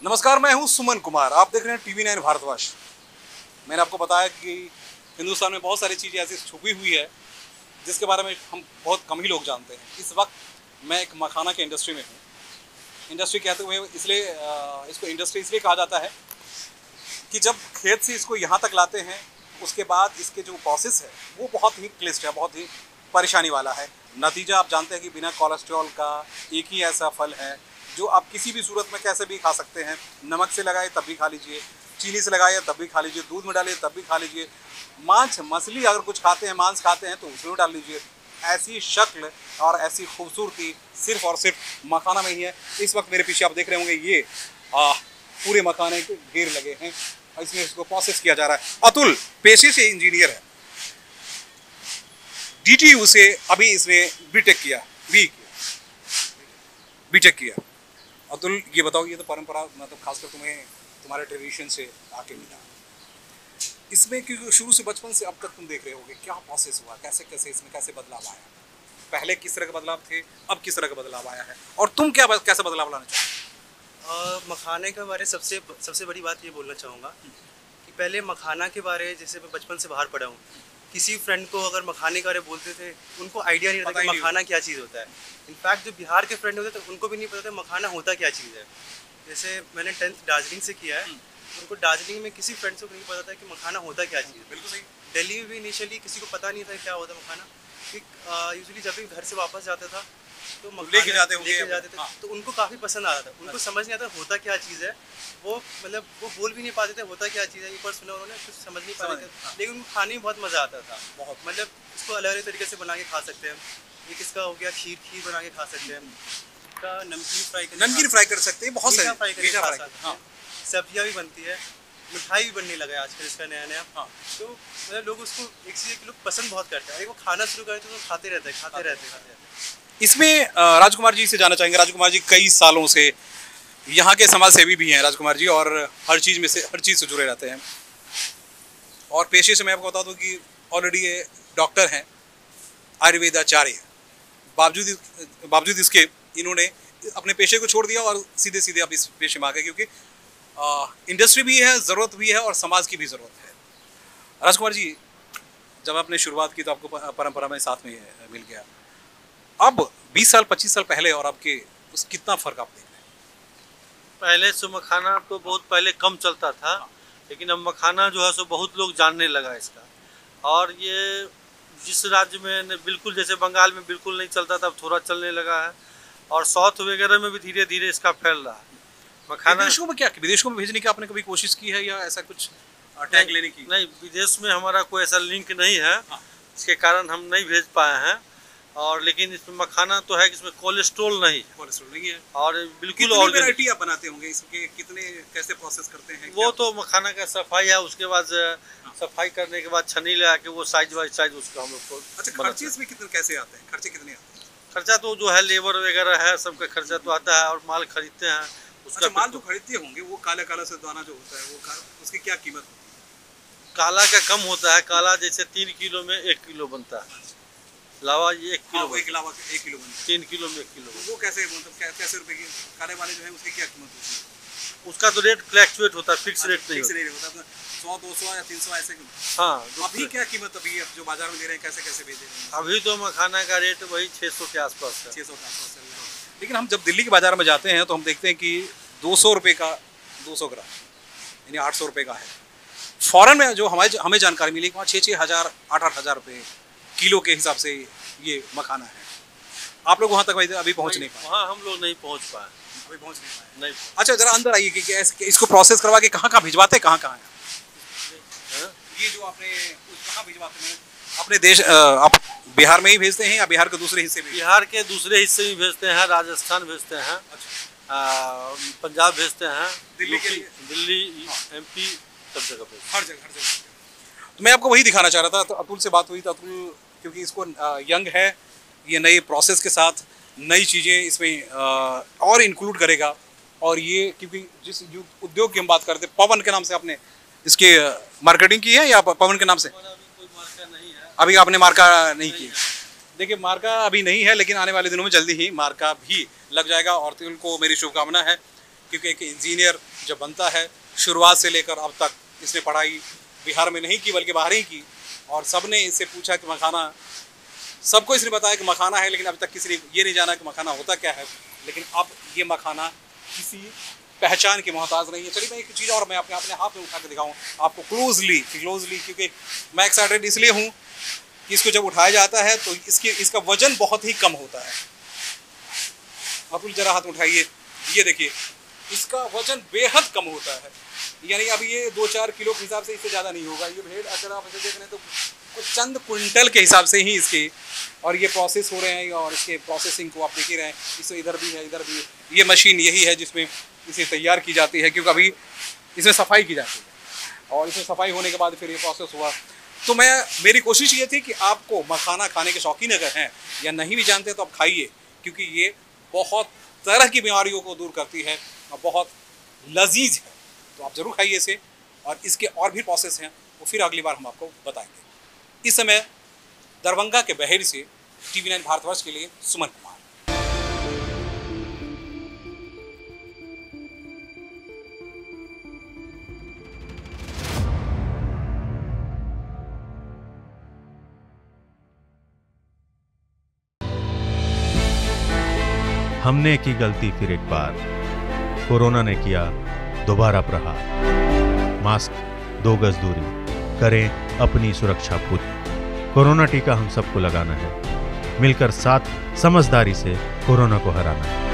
नमस्कार, मैं हूं सुमन कुमार। आप देख रहे हैं टीवी 9 भारतवर्ष। मैंने आपको बताया कि हिंदुस्तान में बहुत सारी चीज़ें ऐसी छुपी हुई है जिसके बारे में हम बहुत कम ही लोग जानते हैं। इस वक्त मैं एक मखाना के इंडस्ट्री में हूँ। इंडस्ट्री कहते हुए इसलिए इसको इंडस्ट्री इसलिए कहा जाता है कि जब खेत से इसको यहाँ तक लाते हैं उसके बाद इसके जो प्रोसेस है वो बहुत ही क्लिष्ट है, बहुत ही परेशानी वाला है। नतीजा आप जानते हैं कि बिना कोलेस्ट्रॉल का एक ही ऐसा फल है जो आप किसी भी सूरत में कैसे भी खा सकते हैं। नमक से लगाए तब भी खा लीजिए, चीनी से लगाए तब भी खा लीजिए, दूध में डालिए तब भी खा लीजिए, मांस मछली अगर कुछ खाते हैं, मांस खाते हैं तो उसमें डाल लीजिए। ऐसी शक्ल और ऐसी खूबसूरती सिर्फ और सिर्फ मखाना में ही है। इस वक्त मेरे पीछे आप देख रहे होंगे ये पूरे मखाने के ढेर लगे हैं और इसमें इसको प्रोसेस किया जा रहा है। अतुल पेशे से इंजीनियर है, DTU से अभी इसने बीटेक किया, बीटेक किया। अतुल ये बताओ, ये तो परंपरा मतलब खासकर तुम्हें तुम्हारे ट्रेडिशन से आके मिला इसमें, क्योंकि शुरू से बचपन से अब तक तुम देख रहे होगे क्या प्रोसेस हुआ, कैसे कैसे इसमें कैसे बदलाव आया, पहले किस तरह के बदलाव थे, अब किस तरह का बदलाव आया है और तुम क्या कैसे बदलाव लाना चाहते हो? मखाने के बारे सबसे बड़ी बात ये बोलना चाहूँगा कि पहले मखाना के बारे, जैसे मैं बचपन से बाहर पढ़ा हूँ, किसी फ्रेंड को अगर मखाने के बारे में बोलते थे उनको आइडिया नहीं रहता कि मखाना क्या चीज़ होता है। इनफैक्ट जो बिहार के फ्रेंड होते थे उनको भी नहीं पता था मखाना होता क्या चीज़ है। जैसे मैंने 10th दार्जिलिंग से किया है, उनको दार्जिलिंग में किसी फ्रेंड से नहीं पता था कि मखाना होता क्या चीज़ है। बिल्कुल सही। दिल्ली में भी इनिशियली किसी को पता नहीं था क्या होता मखाना। यूजुअली जब भी घर से वापस जाता था तो लेके जाते थे। हाँ। तो उनको काफ़ी पसंद आता था, उनको समझ नहीं आता होता क्या चीज़ है। वो मतलब वो बोल भी नहीं पाते थे होता क्या चीज़ है, एक बार सुना उन्होंने कुछ समझ नहीं पा रहे थे। लेकिन उनको खाने में बहुत मज़ा आता था, बहुत मतलब इसको अलग अलग तरीके से बना के खा सकते हैं। एक इसका हो गया खीर बना के खा सकते हैं, इसका नमकीन फ्राई कर सकते हैं, बहुत सारे फ्राई करके खा सकते हैं। सब्जियाँ भी बनती है, मिठाई भी बनने लगा है आजकल इसका नया। हाँ। तो मतलब लोग उसको एक चीज़ के लोग पसंद बहुत करते हैं, वो खाना शुरू करते हैं तो खाते रहते हैं। इसमें राजकुमार जी से जानना चाहेंगे। राजकुमार जी कई सालों से यहाँ के समाज सेवी भी हैं राजकुमार जी, और हर चीज़ से जुड़े रहते हैं। और पेशे से मैं आपको बता दूँ कि ऑलरेडी ये डॉक्टर हैं, आयुर्वेदाचार्य। बावजूद इसके इन्होंने अपने पेशे को छोड़ दिया और सीधे सीधे अब इस पेशे में आ गए, क्योंकि इंडस्ट्री भी है, ज़रूरत भी है और समाज की भी ज़रूरत है। राजकुमार जी, जब आपने शुरुआत की तो आपको परंपरा में साथ में मिल गया। अब 20 साल 25 साल पहले और आपके उस कितना फ़र्क आप देख रहे हैं? पहले से मखाना तो बहुत पहले कम चलता था, लेकिन अब मखाना जो है सो बहुत लोग जानने लगा इसका। और ये जिस राज्य में बिल्कुल, जैसे बंगाल में बिल्कुल नहीं चलता था, अब थोड़ा चलने लगा है। और साउथ वगैरह में भी धीरे धीरे इसका फैल रहा है मखाना। विदेशों में भेजने की आपने कभी कोशिश की है या ऐसा कुछ टैग लेने की? नहीं, विदेश में हमारा कोई ऐसा लिंक नहीं है। हाँ। इसके कारण हम नहीं भेज पाए हैं। और लेकिन इसमें मखाना तो है कि इसमें कोलेस्ट्रॉल नहीं है और बिल्कुल ऑर्गेनिक। आप बनाते होंगे इसके, कितने कैसे प्रोसेस करते हैं? वो तो मखाना का सफाई है, उसके बाद सफाई करने के बाद छन्नी लगा के वो साइज बाई साइज उसका हम लोग को। अच्छा, खर्चे इसमें कितने कैसे आते हैं? खर्चे कितने आते हैं? खर्चा तो जो है लेबर वगैरह है, सबका खर्चा तो आता है, और माल खरीदते हैं उसका। माल जो खरीदते होंगे वो काला से दाना जो होता है वो उसकी क्या कीमत होती है? काला का कम होता है। काला जैसे 3 किलो में 1 किलो बनता है, लावा ये 1 किलो, 1 किलो बनता है। 3 किलो में 1 किलो। वो कैसे, मतलब कैसे रुपए की काले वाले जो है उसकी क्या कीमत होती है? उसका तो रेट फ्लैक्चुएट होता है, फिक्स रेट नहीं होता। 100 200 या 300 ऐसे। हाँ। अभी क्या कीमत अभी जो बाजार में दे रहे हैं, कैसे कैसे बेच रहे हैं? अभी तो मखाना का रेट वही 600 के आसपास है। 600 के आसपास चल रहा है। लेकिन हम जब दिल्ली के बाजार में जाते हैं तो हम देखते हैं कि 200 रुपये का 200 ग्राम यानी 800 रुपये का है। फॉरेन में जो हमें जानकारी मिली वहाँ 6-6 हज़ार 8-8 हज़ार रुपये किलो के हिसाब से ये मखाना है। आप लोग वहाँ तक अभी पहुँच नहीं पाए? वहाँ हम लोग नहीं पहुँच पाए, अभी पहुँच नहीं पाए। नहीं। अच्छा, जरा अंदर आइए कि इसको प्रोसेस करवा के कहाँ भिजवाते हैं, कहाँ है ये जो आपने कहाँ भिजवाते हैं? अपने देश आप बिहार में ही भेजते हैं या बिहार के दूसरे हिस्से में? बिहार के दूसरे हिस्से में भेजते हैं, राजस्थान भेजते हैं। अच्छा। पंजाब भेजते हैं, दिल्ली MP सब जगह पे, हर जगह। तो मैं आपको वही दिखाना चाह रहा था। तो अतुल से बात हुई, तो अतुल क्योंकि इसको यंग है, ये नए प्रोसेस के साथ नई चीज़ें इसमें और इंक्लूड करेगा। और ये क्योंकि जिस उद्योग की हम बात करते हैं, पवन के नाम से आपने इसके मार्केटिंग की है या पवन के नाम से? कोई मार्का नहीं है अभी आपने मार्का नहीं की? देखिए, मार्का अभी नहीं है, लेकिन आने वाले दिनों में जल्दी ही मार्का भी लग जाएगा। और उनको मेरी शुभकामना है क्योंकि एक इंजीनियर जब बनता है शुरुआत से लेकर अब तक इसने पढ़ाई बिहार में नहीं की बल्कि बाहर ही की, और सबने इससे पूछा कि मखाना, सबको इसने बताया कि मखाना है, लेकिन अभी तक किसी ने ये नहीं जाना कि मखाना होता क्या है। लेकिन अब ये मखाना किसी पहचान के मोहताज नहीं है। चलिए मैं एक चीज़ और मैं अपने हाथ में उठा के दिखाऊँ आपको क्लोजली, क्योंकि मैं एक्साइटेड इसलिए हूँ कि इसको जब उठाया जाता है तो इसका वजन बहुत ही कम होता है। आप जरा हाथ उठाइए, ये देखिए इसका वजन बेहद कम होता है, यानी अब ये 2-4 किलो के हिसाब से इससे ज़्यादा नहीं होगा। ये भेड़ अगर आप इसे देख रहे हैं तो कुछ चंद क्विंटल के हिसाब से ही इसके और ये प्रोसेस हो रहे हैं, और इसके प्रोसेसिंग को आप देख ही रहे हैं। इसमें इधर भी है, इधर भी है। ये मशीन यही है जिसमें इसे तैयार की जाती है, क्योंकि अभी इसमें सफाई की जाती है और इसमें सफाई होने के बाद फिर ये प्रोसेस हुआ। तो मेरी कोशिश ये थी कि आपको मखाना खाने के शौकीन अगर हैं या नहीं भी जानते तो आप खाइए, क्योंकि ये बहुत तरह की बीमारियों को दूर करती है और बहुत लजीज है। तो आप ज़रूर खाइए इसे, और इसके और भी प्रोसेस हैं वो फिर अगली बार हम आपको बताएंगे। इस समय दरभंगा के बहेड़ी से TV9 भारतवर्ष के लिए सुमन कुमार। हमने की गलती फिर एक बार, कोरोना ने किया दोबारा प्रहार। मास्क, 2 गज दूरी, करें अपनी सुरक्षा पूरी। कोरोना टीका हम सबको लगाना है, मिलकर साथ समझदारी से कोरोना को हराना है।